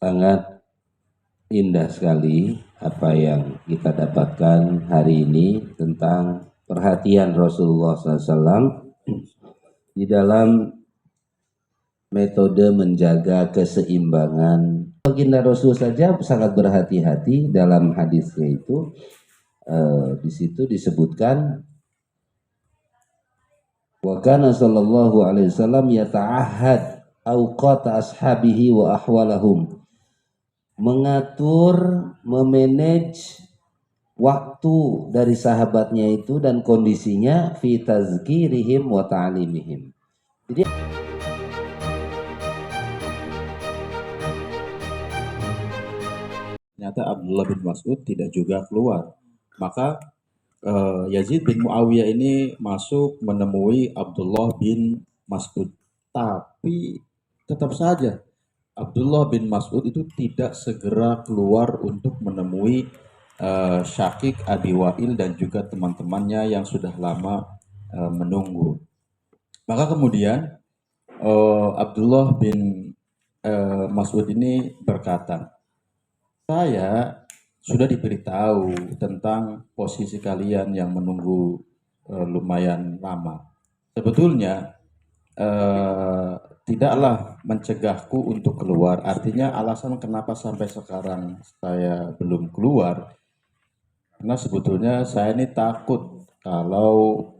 Sangat indah sekali apa yang kita dapatkan hari ini tentang perhatian Rasulullah SAW di dalam metode menjaga keseimbangan. Baginda Rasul saja sangat berhati-hati dalam hadisnya itu. Di situ disebutkan wa kana sallallahu alaihi wasallam yata'ahad awqata ashabihi wa ahwalahum, mengatur, memanage waktu dari sahabatnya itu dan kondisinya fi tazkirihim wa ta'limihim. Jadi ternyata Abdullah bin Mas'ud tidak juga keluar. Maka Yazid bin Muawiyah ini masuk menemui Abdullah bin Mas'ud. Tapi tetap saja Abdullah bin Mas'ud itu tidak segera keluar untuk menemui Syakik Abi Wa'il dan juga teman-temannya yang sudah lama menunggu. Maka kemudian Abdullah bin Mas'ud ini berkata, saya sudah diberitahu tentang posisi kalian yang menunggu lumayan lama. Sebetulnya tidaklah mencegahku untuk keluar. Artinya alasan kenapa sampai sekarang saya belum keluar, karena sebetulnya saya ini takut kalau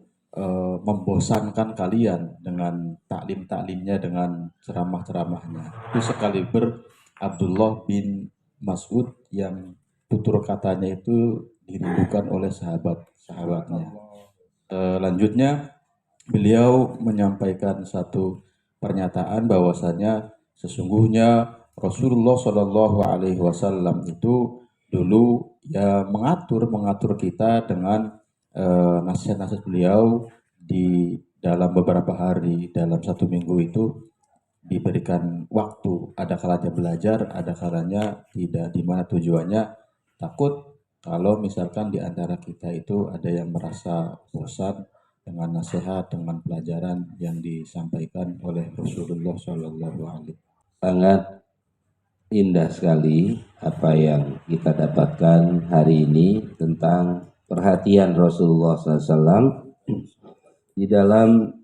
membosankan kalian dengan taklim-taklimnya, dengan ceramah-ceramahnya. Itu sekaliber Abdullah bin Mas'ud yang tutur katanya itu dirindukan oleh sahabat-sahabatnya. Lanjutnya beliau menyampaikan satu pernyataan bahwasanya sesungguhnya Rasulullah Shallallahu Alaihi Wasallam itu dulu ya mengatur kita dengan nasihat-nasihat beliau di dalam beberapa hari, dalam satu minggu itu diberikan waktu, ada kalanya belajar, ada kalanya tidak, di mana tujuannya takut kalau misalkan di antara kita itu ada yang merasa bosan dengan nasihat, dengan pelajaran yang disampaikan oleh Rasulullah Shallallahu Alaihi Wasallam. sangat indah sekali apa yang kita dapatkan hari ini tentang perhatian Rasulullah SAW di dalam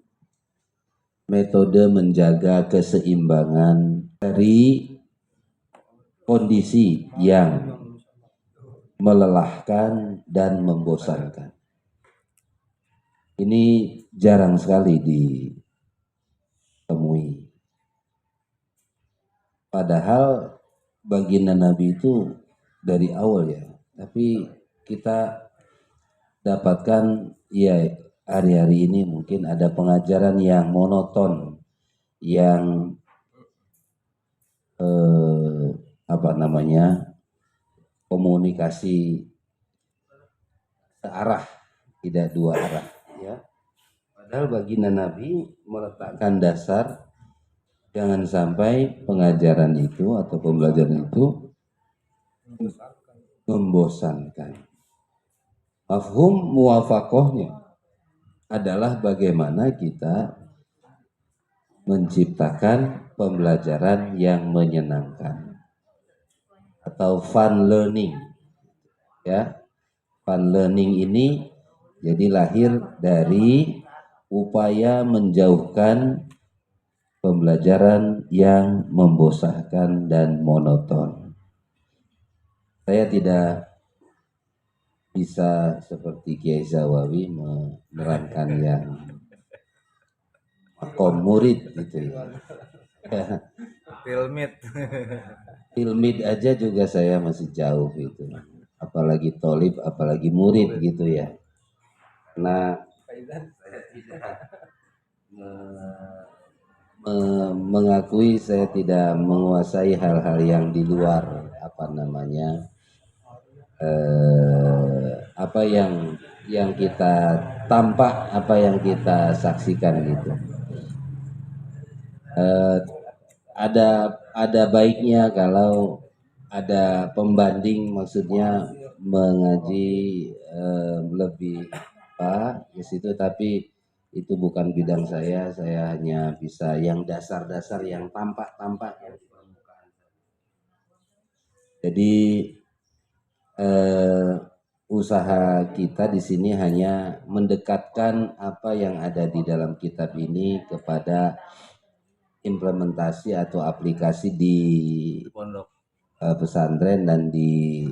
metode menjaga keseimbangan dari kondisi yang melelahkan dan membosankan. Ini jarang sekali ditemui. Padahal baginda Nabi itu dari awal ya, tapi kita dapatkan ya hari-hari ini mungkin ada pengajaran yang monoton, yang komunikasi searah, tidak dua arah ya. Padahal baginda Nabi meletakkan dasar jangan sampai pengajaran itu atau pembelajaran itu membosankan. Mafhum muwafaqahnya adalah bagaimana kita menciptakan pembelajaran yang menyenangkan atau fun learning ya. Fun learning ini jadi lahir dari upaya menjauhkan pembelajaran yang membosankan dan monoton. Saya tidak bisa seperti Kiai Zawawi menerangkan yang makom murid gitu ya. Filmid aja juga saya masih jauh gitu. Apalagi tolib, apalagi murid gitu ya. Nah, saya tidak mengakui saya tidak menguasai hal-hal yang di luar apa yang kita tampak, apa yang kita saksikan gitu. Ada baiknya kalau ada pembanding, maksudnya mengaji lebih apa di situ, tapi itu bukan bidang saya hanya bisa yang dasar-dasar yang tampak-tampak yang di permukaan. Jadi usaha kita di sini hanya mendekatkan apa yang ada di dalam kitab ini kepada implementasi atau aplikasi di pesantren dan di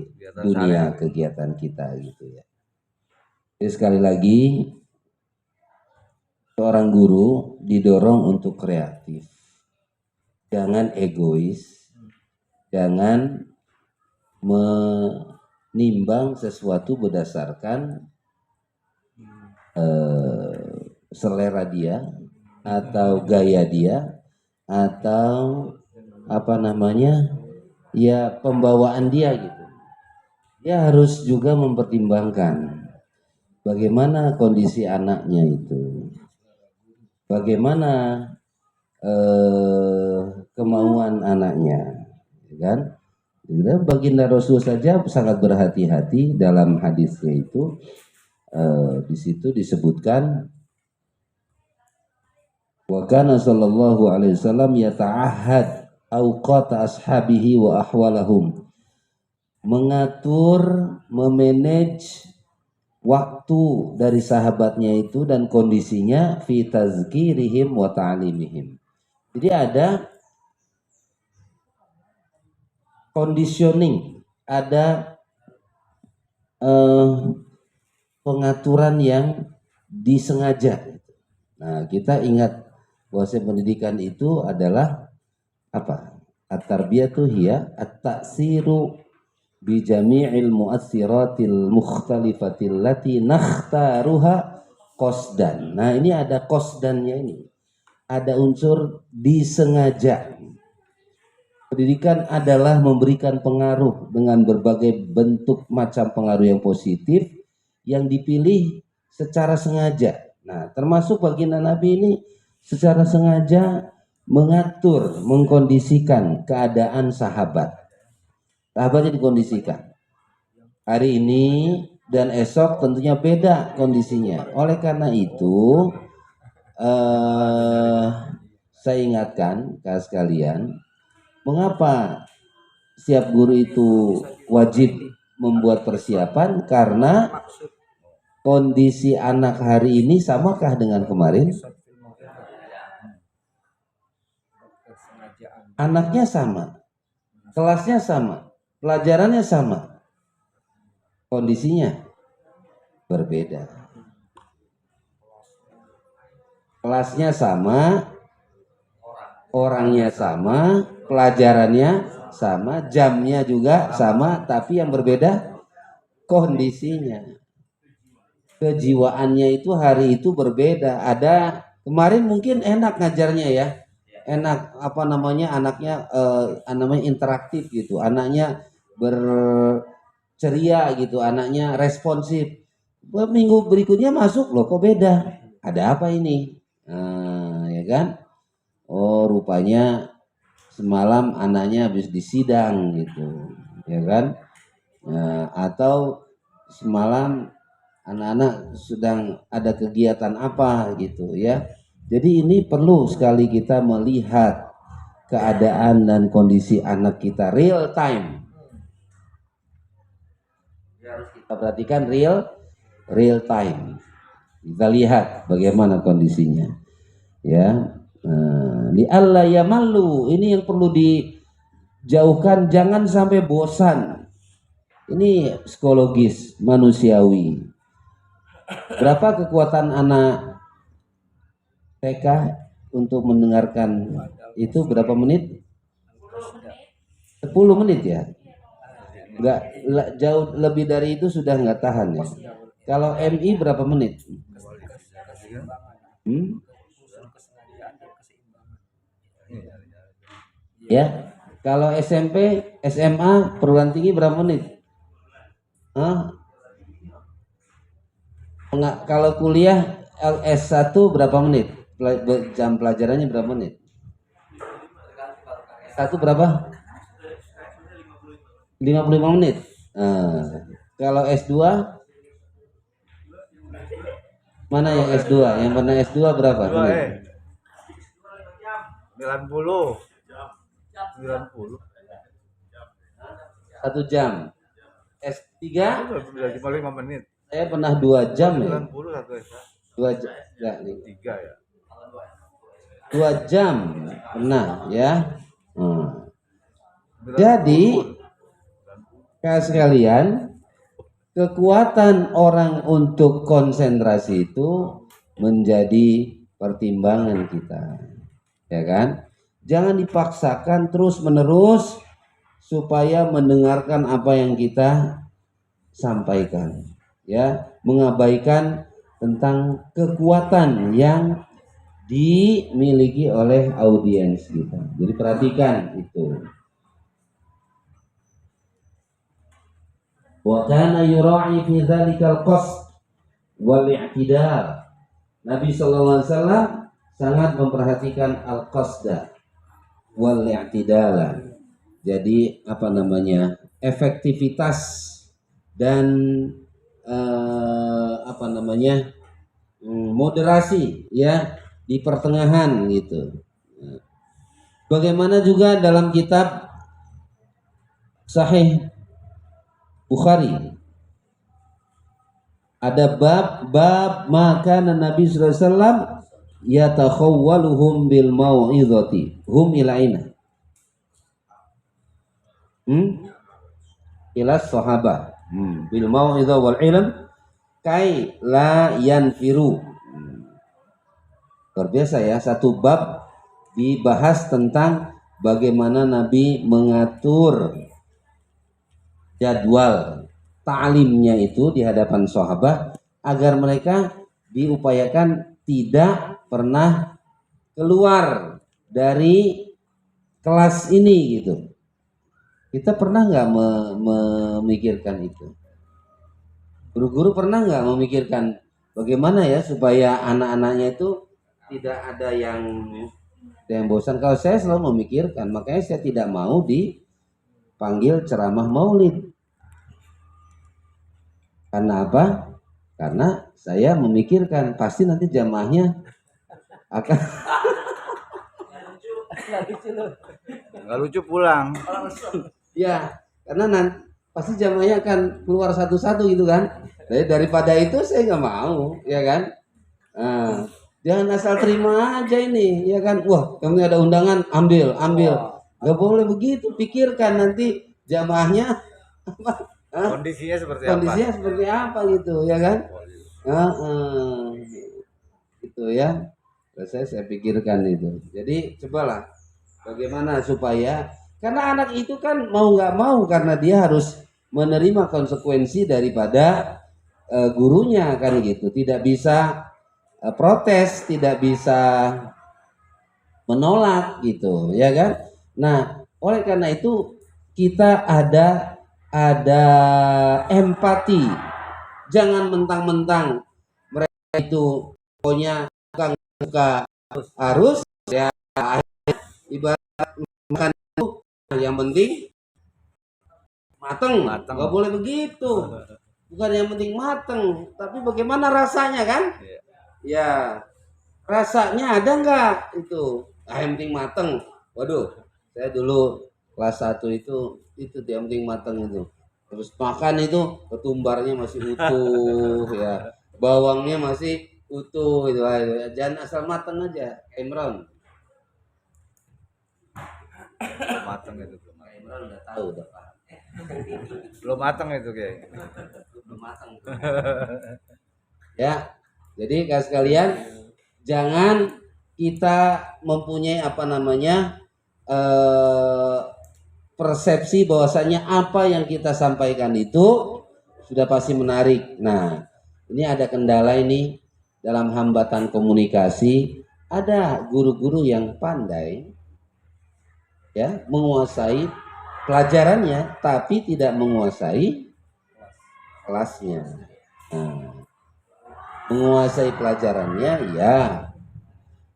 dunia kegiatan kita gitu ya. Jadi sekali lagi seorang guru didorong untuk kreatif, jangan egois, jangan menimbang sesuatu berdasarkan selera dia atau gaya dia atau apa namanya ya pembawaan dia gitu. Dia harus juga mempertimbangkan bagaimana kondisi anaknya itu, bagaimana kemauan anaknya, kan? Dan baginda Rasul saja sangat berhati-hati dalam hadisnya itu. Di situ disebutkan wa kana sallallahu alaihi wasallam yata'ahad awqata ashabihi wa ahwalahum, mengatur, memanage waktu dari sahabatnya itu dan kondisinya fi tazkirihim wa ta'limihim. Jadi ada conditioning, ada pengaturan yang disengaja. Nah, kita ingat bahwa pendidikan itu adalah apa? At-tarbiyatu hiya at-ta'siru bi jami'il mu'assiratil mukhtalifatil lati nakhtaruha qasdan. Nah, ini ada qasdannya ini. Ada unsur disengaja. Pendidikan adalah memberikan pengaruh dengan berbagai bentuk macam pengaruh yang positif yang dipilih secara sengaja. Nah, termasuk baginda Nabi ini secara sengaja mengatur, mengkondisikan keadaan sahabat. Sahabatnya dikondisikan. Hari ini dan esok tentunya beda kondisinya. Oleh karena itu, saya ingatkan ke sekalian, mengapa setiap guru itu wajib membuat persiapan? Karena kondisi anak hari ini samakah dengan kemarin? Anaknya sama, kelasnya sama, pelajarannya sama, kondisinya berbeda. Kelasnya sama, orangnya sama, pelajarannya sama, jamnya juga sama, tapi yang berbeda kondisinya. Kejiwaannya itu hari itu berbeda. Ada kemarin mungkin enak ngajarnya ya, enak apa namanya anaknya namanya interaktif gitu, anaknya berceria gitu, anaknya responsif. Minggu berikutnya masuk loh kok beda, ada apa ini? Ya kan? Oh rupanya semalam anaknya habis disidang gitu, ya kan? Atau semalam anak-anak sedang ada kegiatan apa gitu ya. Jadi ini perlu sekali kita melihat keadaan dan kondisi anak kita real time. Harus kita perhatikan real time. Kita lihat bagaimana kondisinya. Ya. Li alla yamallu, ini yang perlu dijauhkan, jangan sampai bosan. Ini psikologis manusiawi. Berapa kekuatan anak TK untuk mendengarkan itu berapa menit? 10 menit ya? Enggak, jauh lebih dari itu sudah nggak tahan ya. Kalau MI berapa menit? Ya, kalau SMP, SMA, perguruan tinggi berapa menit? Kalau kuliah S1 berapa menit? Jam pelajarannya berapa menit? S1 berapa? 55 menit. Kalau S2 mana yang S2? Yang pernah S2 berapa? 90. 90. 1 jam. S3 Udah cuma 5 menit. saya pernah 2 jam ya. 90 satu ya. 2 jam. Enggak nih. 3 ya. 2 jam pernah ya. Jadi kalian sekalian, kekuatan orang untuk konsentrasi itu menjadi pertimbangan kita, ya kan? Jangan dipaksakan terus menerus supaya mendengarkan apa yang kita sampaikan, ya, mengabaikan tentang kekuatan yang dimiliki oleh audiens kita. Jadi perhatikan itu. Wa kana yura'i fi dzalikal qasd wal i'tidal. Nabi sallallahu alaihi wasallam sangat memperhatikan al-qasda wal i'tidala. Jadi apa namanya? Efektivitas dan moderasi ya di pertengahan gitu. Bagaimana juga dalam kitab Sahih Bukhari ada bab maka Nabi sallallahu alaihi wasallam yatakhawwaluhum bil mau'izati hum ila aina ila sahabah bil mau'izah wal ilm kai la yanfiru. Luar biasa ya, satu bab dibahas tentang bagaimana Nabi mengatur jadwal ta'limnya itu di hadapan sahabat agar mereka diupayakan tidak pernah keluar dari kelas ini gitu. Kita pernah nggak memikirkan itu? Guru-guru pernah nggak memikirkan bagaimana ya supaya anak-anaknya itu tidak ada yang bosan? Kalau saya selalu memikirkan, makanya saya tidak mau dipanggil ceramah maulid. Karena apa? Karena saya memikirkan pasti nanti jamaahnya akan Nggak lucu pulang. ya, karena nanti pasti jamaahnya akan keluar satu-satu gitu kan. Jadi daripada itu saya nggak mau, ya kan? Nah, jangan asal terima aja ini, ya kan? Wah, kami ada undangan, ambil. Nggak boleh begitu. Pikirkan nanti jamaahnya apa? Kondisinya seperti apa gitu, ya kan? Itu ya. Saya pikirkan itu. Jadi cobalah bagaimana supaya, karena anak itu kan mau nggak mau karena dia harus menerima konsekuensi daripada gurunya kan gitu. Tidak bisa protes, tidak bisa menolak gitu, ya kan? Nah, oleh karena itu kita ada empati. Jangan mentang-mentang mereka itu pokoknya suka harus ya, ibarat makan itu yang penting mateng. Nggak boleh begitu. Bukan yang penting mateng, tapi bagaimana rasanya kan? Ya, rasanya ada nggak itu? Yang penting mateng. Waduh, saya dulu kelas 1 itu yang penting mateng itu. Terus makan itu ketumbarnya masih utuh ya, bawangnya masih utuh itu. Jangan asal mateng aja. Imron Mateng itu. Imron udah tahu udah paham. Belum mateng itu kayak. Belum mateng. Ya, jadi guys sekalian, jangan kita mempunyai persepsi bahwasanya apa yang kita sampaikan itu sudah pasti menarik. Nah, ini ada kendala ini dalam hambatan komunikasi. Ada guru-guru yang pandai ya menguasai pelajarannya tapi tidak menguasai kelasnya. Nah, menguasai pelajarannya ya,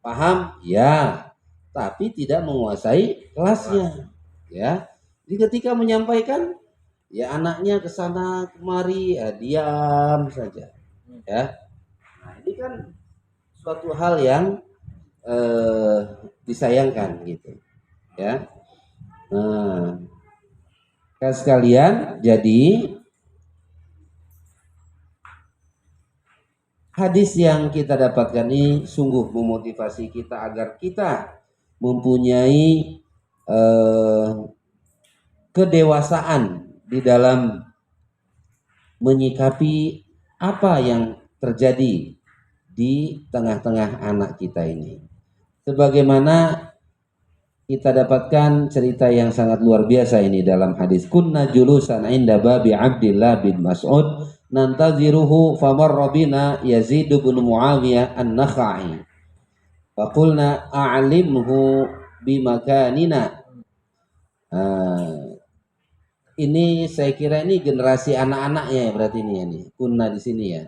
paham ya, tapi tidak menguasai kelasnya ya. Jadi ketika menyampaikan ya anaknya ke sana kemari ya diam saja ya. Nah, ini kan suatu hal yang disayangkan gitu ya. Nah, sekalian, jadi hadis yang kita dapatkan ini sungguh memotivasi kita agar kita mempunyai kedewasaan di dalam menyikapi apa yang terjadi di tengah-tengah anak kita ini. Sebagaimana kita dapatkan cerita yang sangat luar biasa ini dalam hadis. Kunna julusan inda babi Abdullah bin Mas'ud nantaziruhu famarra bina Yazid bin Muawiyah an-Nakhai. Faqulna a'limhu bimakanina. Ini saya kira ini generasi anak-anaknya ya berarti ini ya nih. Kunna di sini ya.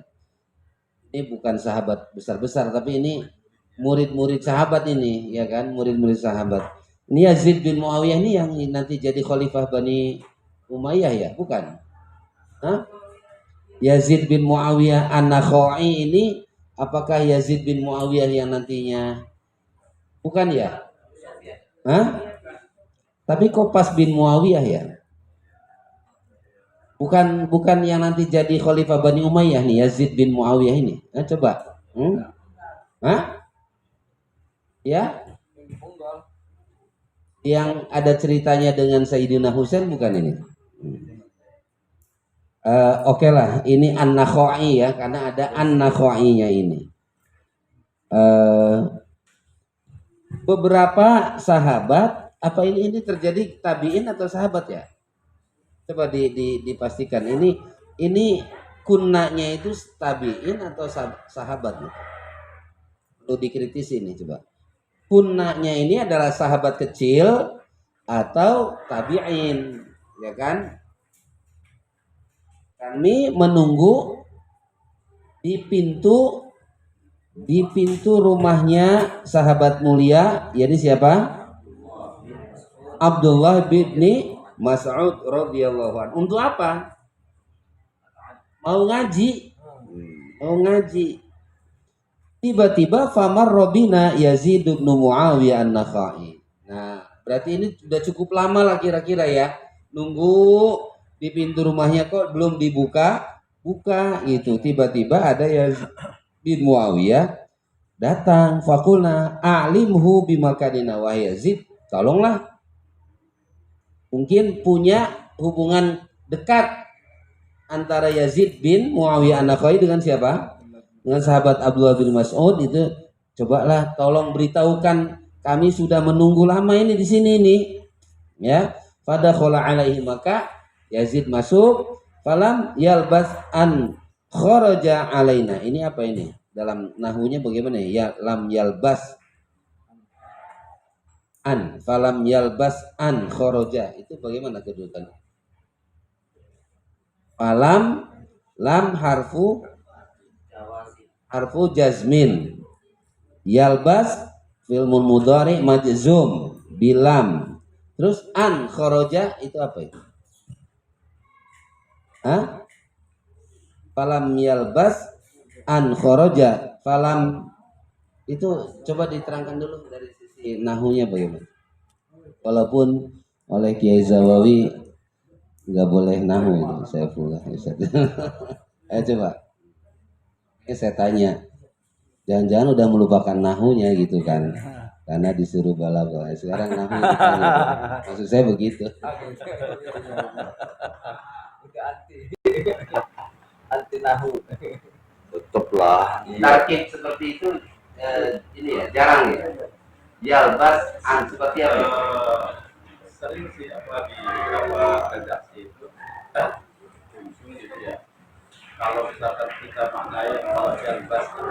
Ini bukan sahabat besar-besar tapi ini murid-murid sahabat ini ya kan, murid-murid sahabat. Ini Yazid bin Muawiyah ini yang nanti jadi khalifah Bani Umayyah ya, bukan? Hah? Yazid bin Muawiyah An-Nakhai ini apakah Yazid bin Muawiyah yang nantinya bukan ya? Hah? Tapi kok pas bin Muawiyah ya? Bukan yang nanti jadi khalifah Bani Umayyah nih, Yazid bin Muawiyah ini. Nah, coba. Hah? Ya? Yang ada ceritanya dengan Sayyidina Husain bukan ini? Oke lah, ini An-Nakhai ya, karena ada An-Nakhai-nya ini. Beberapa sahabat, apa ini terjadi tabi'in atau sahabat ya? Coba dipastikan. Ini kunnanya itu tabi'in atau sahabat? Perlu dikritisi nih coba. Kunnanya ini adalah sahabat kecil atau tabi'in, ya kan? Kami menunggu di pintu rumahnya sahabat mulia, yakni siapa? Abdullah bin Mas'ud radhiyallahu anhu. Untuk apa? Mau ngaji. Tiba-tiba famar robina Yazid bin Muawiyah an-Nakhai. Nah, berarti ini sudah cukup lama lah kira-kira ya. Nunggu di pintu rumahnya kok belum buka gitu. Tiba-tiba ada Yazid bin Muawiyah datang. Fakulna a'limhu bimakanina wa Yazid. Tolonglah. Mungkin punya hubungan dekat antara Yazid bin Muawiyah an-Nakhai dengan siapa? Dengan sahabat Abdullah bin Mas'ud itu, cobalah tolong beritahukan, kami sudah menunggu lama ini di sini nih. Ya, fadakhala alaihi, maka Yazid masuk, falam yalbas an kharaja alaina. Ini apa ini? Dalam nahunya bagaimana ya? Lam yalbas an, falam yalbas an kharaja. Itu bagaimana kedudukannya? Falam, lam harfu jazmin, yalbas filmun mudhari majzum bilam, terus an kharaja itu apa itu? Falam yalbas an kharaja, falam itu coba diterangkan dulu dari sisi nahunya bagaimana? Walaupun oleh Kiai Zawawi nggak boleh nahu itu, saya pula. Ayo coba. Saya tanya, jangan-jangan udah melupakan nahunya gitu kan, karena disuruh bala-bala. Sekarang nahu ditanya, maksud saya begitu. Anti nahu. Tetaplah. Tarkib seperti itu ini ya jarang ya. Yalbas an seperti apa? Sering sih apa di beberapa redaksi itu gitu ya. Kalau misalkan kita maknai malam yalbas itu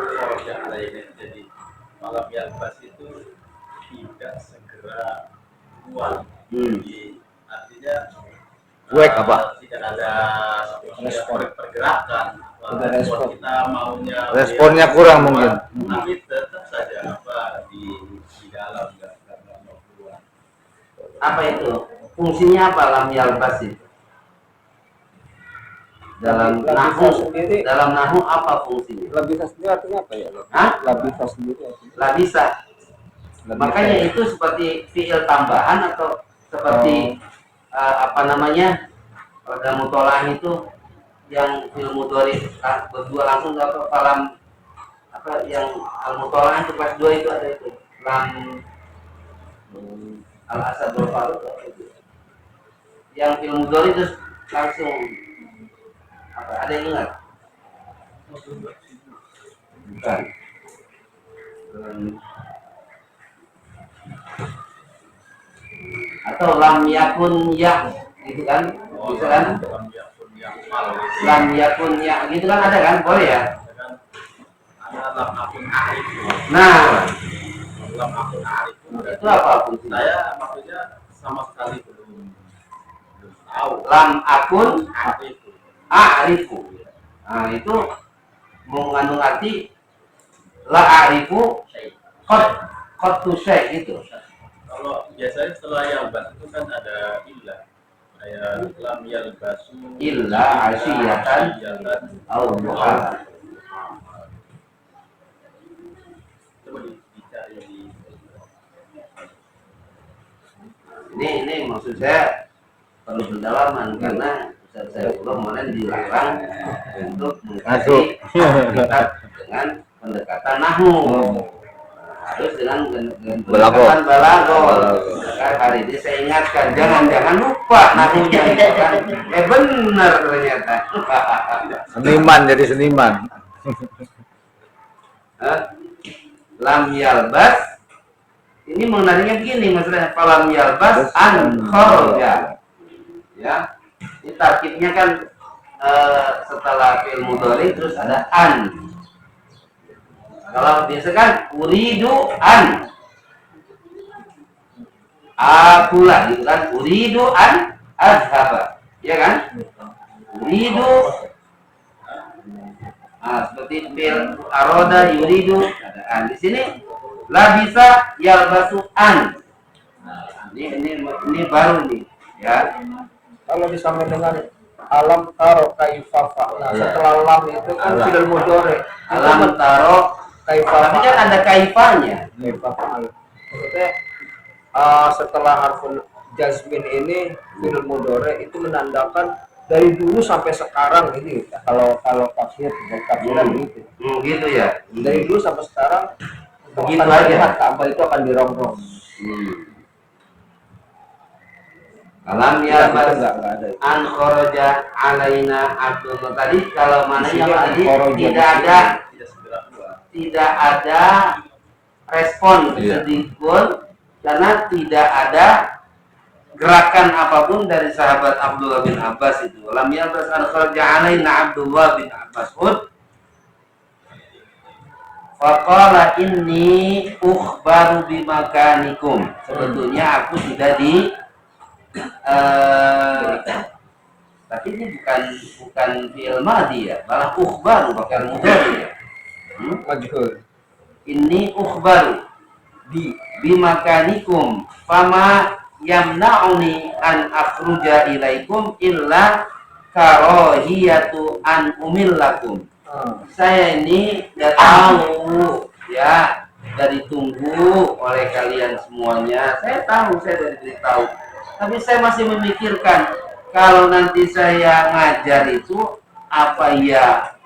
yang ada ini, jadi malam yalbas itu tidak segera keluar. Jadi artinya tidak ada respon pergerakan. Respon kita maunya responnya kurang mungkin. Tapi tetap saja apa di dalam nggak mau keluar. Apa itu? Fungsinya apa lam yalbas itu? Dalam nahu apa fungsinya? Labisa sendiri artinya apa ya? Labisa sendiri artinya? Labisa. Makanya itu seperti fiil tambahan atau seperti apa namanya? Pada mutolah itu yang fil mudhari berdua langsung apa falam apa yang al mutolah itu pas dua itu ada itu lam al asad wal faruq itu. Yang fil mudhari itu langsung apa ada yang ingat? Bukan. Atau lam yakun ya gitu kan? Bisa kan? Lam yakun ya gitu kan ada kan? Boleh ya? Nah, itu apa fungsinya? Saya maksudnya sama sekali belum tahu. Lam akun Arifu. a'rifu. Nah, itu mengandung arti la a'rifu qad tu syai' gitu. Kalau biasanya setelah yang bas itu kan ada ilah. Kayak lam yalbasu Illa asyiyatan au duha. Coba dicari di Ini maksud saya perlu pendalaman karena saya kemarin dilarang untuk mengkaji kitab dengan pendekatan nahwu. Harus dengan pendekatan balago. Maka hari ini saya ingatkan jangan lupa nahwunya itu kan. Benar ternyata. Seniman jadi seniman. Lam yalbas ini mengenalinya begini maksudnya falam yalbas an kharaja ya ini tarkibnya kan setelah fi'il mudhari terus ada an. Kalau biasa kan uridu an akulah gitu kan uridu an azhaba ya kan uridu seperti fi'il aroda yuridu ada an di sini la bisa yalbasu an. Ini baru nih ya. kalau disamain dengan alam taro kaifa fa'ala. Setelah lam itu kan fi'il mudhari. Alam taro Kaifa tapi kan ada kaifanya. kaifa fa'ala. Maksudnya setelah harful jazmin ini fi'il mudhari itu menandakan dari dulu sampai sekarang ini kalau tafsiran gitu. Gitu ya. Dari dulu sampai sekarang Begitu akan aja. melihat Ka'bah itu akan dirongrong. Alam Ya, ya mas nggak ada. an kharaja alaina abdul tadi kalau mana Di sini yang tadi kharaja tidak ada respon sedikit pun karena tidak ada gerakan apapun dari sahabat Abdullah bin Abbas itu. Lam yalbas an kharaja alaina Abdullah bin Mas'ud faqala inni ukhbaru bimakanikum. Sebetulnya aku sudah tapi ini bukan fi'il madhi ya, malah ukhbaru pakai mudhari ya. Majhul. Ini ukhbaru bimakanikum fama yamna'uni an akhruja ilaikum illa karahiyatu an umillakum. Saya ini udah tahu ya dari tunggu oleh kalian semuanya. Saya tahu, saya dari beritahu. Tapi saya masih memikirkan kalau nanti saya ngajar itu apa ya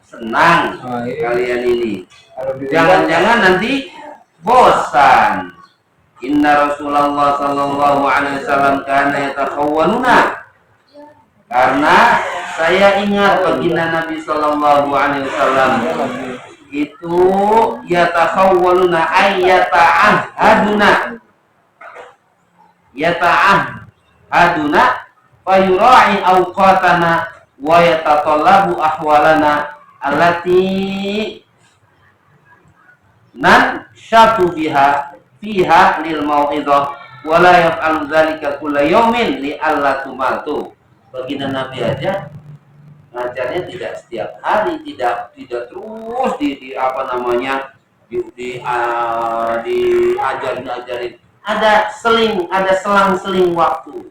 senang kalian ini. Jangan-jangan nanti bosan. Inna Rasulullah sallallahu alaihi wasallam kana yatakhawwaluna. Karena saya ingat baginda Nabi sallallahu alaihi wasallam itu yatakhawwaluna ay yata'ahaduna. Yata'ahaduna fayura'i awqatana wa yatatallabu ahwalana allati nan syatu fiha lil mau'idhah wa la yaf'alu dzalika kulla yawmin li alla tumatu. Baginda Nabi aja ngajarnya tidak setiap hari, tidak terus di apa namanya diajarin. Ada selang-seling waktu.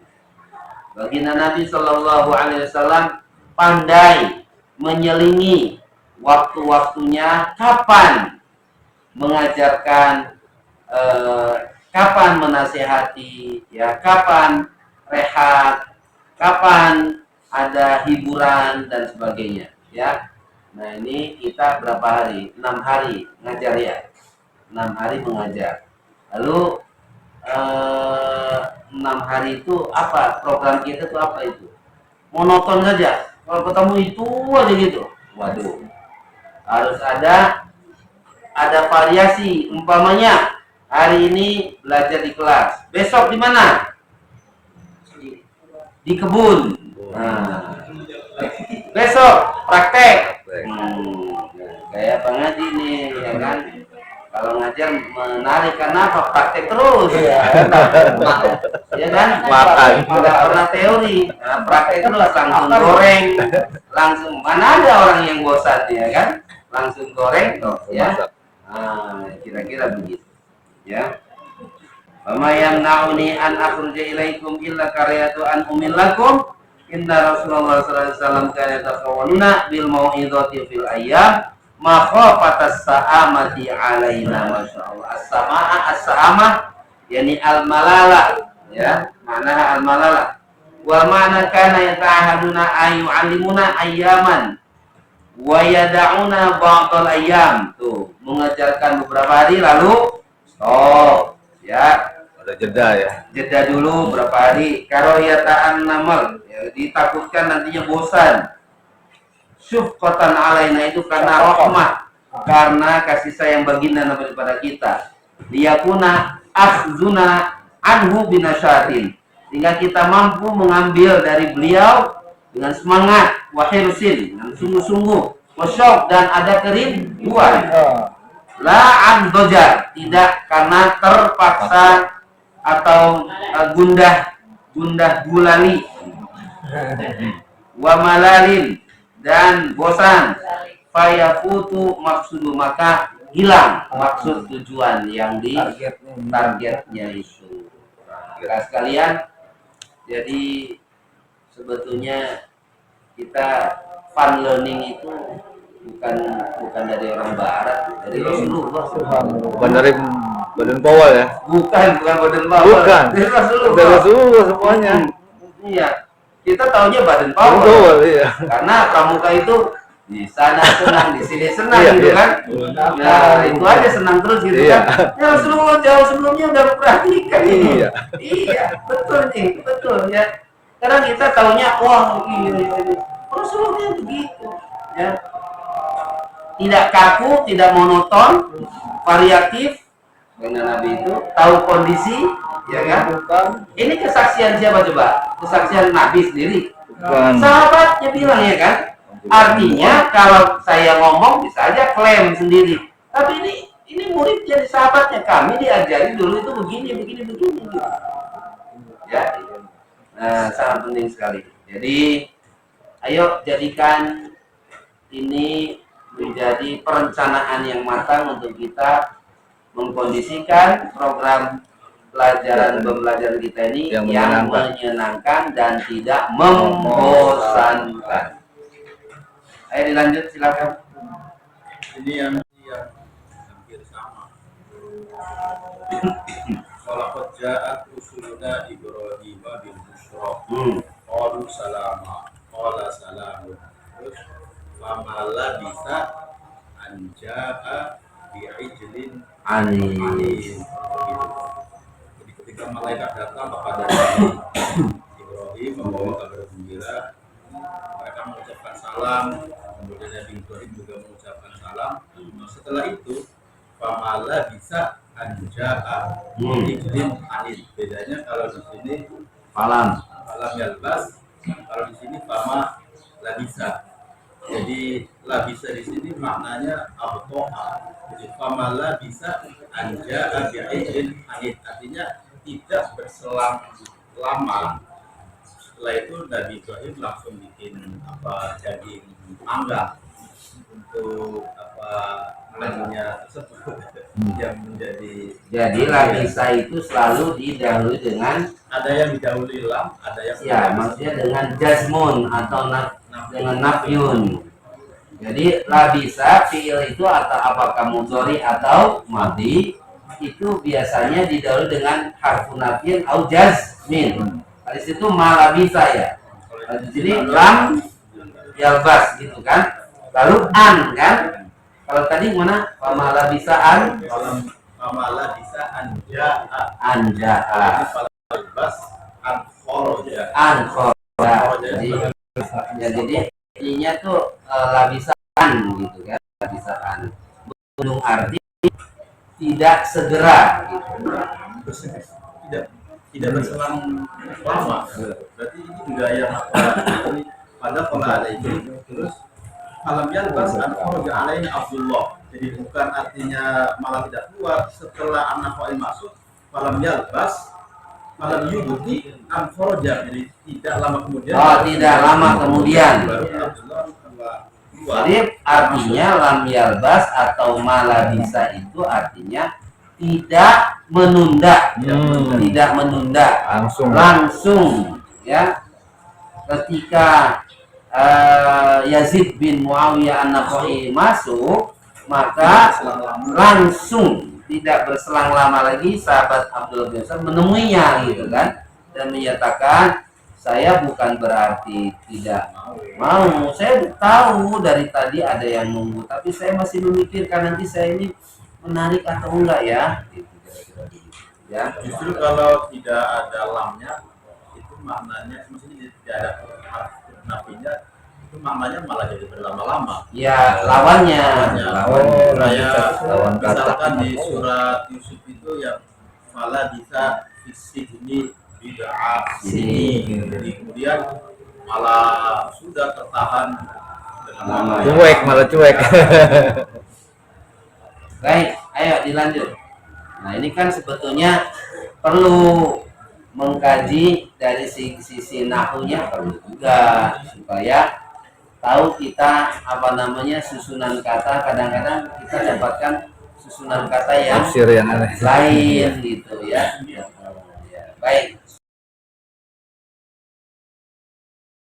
Baginda Nabi Shallallahu Alaihi Wasallam pandai menyelingi waktu-waktunya, kapan mengajarkan, kapan menasihati, ya, kapan rehat, kapan ada hiburan dan sebagainya, ya. Nah ini kita berapa hari? 6 hari ngajar ya, 6 hari mengajar. Lalu 6 hari itu apa? Program kita itu apa itu? Monoton saja. Kalau ketemu itu aja gitu. Waduh. Harus ada variasi. Umpamanya hari ini belajar di kelas. Besok di mana? Di kebun. Nah, besok praktek. Kayak pengaji nih, ya kan? Kalau ngajar menarik karena apa? Praktek terus. Ya kan? Makan. Orang teori, nah, praktek terus langsung goreng, langsung mana ada orang yang bosan ya kan? Langsung goreng, ya. Nah, kira-kira begitu. Ya. Wa yang nauni an akhruja ilaikum illa karyatu an umillakum inna Rasulullah sallallahu alaihi wasallam kana yataqawwaluna bil mau'izati fil ayyam makhafatas sa'amati alaina masyaallah. As-sama'a as-sa'amah yani al-malala, ya, makna al-malala. Wa ma'na kana yata'ahaduna ayu 'allimuna ayyaman wa yada'una ba'dal ayyam. Tuh, mengajarkan beberapa hari lalu stop, ya. Ada jeda ya. Jeda dulu berapa hari. Karoyataan namal, ya, ditakutkan nantinya bosan. Syufqatan alaina itu karena rahmah, karena kasih sayang baginda daripada kita. Liyakuna akhzuna anhu binasyatin, sehingga kita mampu mengambil dari beliau dengan semangat, wahirsin, dengan sungguh-sungguh, wasyok, dan ada kerinduan. La an dojar, tidak karena terpaksa atau gundah gulali, wa malalin, dan bosan, fayafutu maksudu, maka hilang maksud tujuan yang di targetnya itu. Nah, sekalian, jadi sebetulnya kita fun learning itu bukan dari orang barat, dari Rasulullah. Bukan dari Badan Powell ya. Bukan Badan Powell. Bukan. Dari Rasulullah. Dari Rasulullah semuanya. Iya. Kita taunya Badan Powell. Powell, iya. Karena pramuka itu di sana senang, di sini senang, Iya, gitu iya. kan. Nah, itu aja senang terus gitu Iya. kan. Ya Rasulullah jauh sebelumnya udah perhatikan ini. Iya. Iya, betul nih, betul ya. Karena kita taunya wah ini. Rasulullah begitu, ya. Tidak kaku, tidak monoton, variatif. Karena Nabi itu tahu kondisi, ya kan? Ini kesaksian siapa coba? Kesaksian Nabi sendiri. Bukan. Sahabatnya bilang, ya kan? Artinya kalau saya ngomong bisa aja klaim sendiri. Tapi ini murid jadi sahabatnya, kami diajari dulu itu begini. Gitu. Ya. Nah, sangat penting sekali. Jadi, ayo jadikan ini menjadi perencanaan yang matang untuk kita mengkondisikan program pelajaran pembelajaran kita ini yang menyenangkan dan tidak membosankan. Ayo dilanjut, silakan. Ini yang hampir sama. Kalau kerjaan usulnya Ibrahim bin Busra, qalu salama, qala salamun. Terus famala bisa anja'a bi'ijlin anin. Jadi ketika malaikat datang kepada Ibrahim membawa kabar gembira, mereka mengucapkan salam, kemudian Nabi Ibrahim juga mengucapkan salam. Setelah itu famala bisa anja'a bi'ijlin anin. Bedanya kalau di sini falam yalbas, kalau di sini fama labisa. Jadi labisa di sini maknanya abtoha. Jadi famala bisa anja bi'ijin anid, artinya tidak berselang lama. Setelah itu Nabi Ibrahim langsung bikin daging mangga untuk namanya tersebut yang menjadi. Jadi labisa itu selalu didahului dengan ada yang didahului lam, ada yang maksudnya dengan jasmun atau dengan nafyun. Jadi labisa fiil itu atau apakah mudhari atau madhi itu biasanya didahului dengan harfun nafyin atau jazmin. Di situ malabisa ya. Jadi lam yalbas gitu kan. Lalu an kan. Kalau tadi mana? Pamala bisa an. Pamala bisa anja Anjaa. bas ankhoroja. Jadi ya, jadi intinya tuh labisaan gitu kan. Labisaan. Gunung arti tidak segera gitu. Tidak berselang lama. Berarti ini juga yang pada pola ada ini. Terus malam yalbas ankhoroja alaina Abdullah. Jadi bukan artinya malah tidak keluar setelah anak Wa'il masuk malam yalbas malam yubti ankhoroja. Jadi tidak lama kemudian. Oh, tidak lama kemudian. Baru Abdullah keluar. Jadi artinya lam yalbas atau malabisa itu artinya tidak menunda, tidak menunda, langsung ya. Ketika Yazid bin Muawiyah an-Nakhai masuk, maka langsung tidak berselang lama lagi sahabat Abdullah bin Mas'ud menemuinya gitu kan, dan menyatakan saya bukan berarti tidak mau, saya tahu dari tadi ada yang nunggu, tapi saya masih memikirkan nanti saya ini menarik atau enggak ya gitu, kira-kira begitu ya. Justru kalau tidak ada lamnya itu maknanya maksudnya tidak ada nafinya itu maknanya malah jadi berlama-lama. Ya lawannya. Lawan misalkan di surat Yusuf itu yang malah bisa fisik ini bid'ah sini, jadi kemudian malah sudah tertahan dengan lama. Cuek, malah cuek. Baik, ayo dilanjut. Nah ini kan sebetulnya perlu mengkaji dari sisi nahunya, perlu juga supaya tahu kita apa namanya susunan kata. Kadang-kadang kita dapatkan susunan kata yang Tafsir yang aneh. lain gitu ya.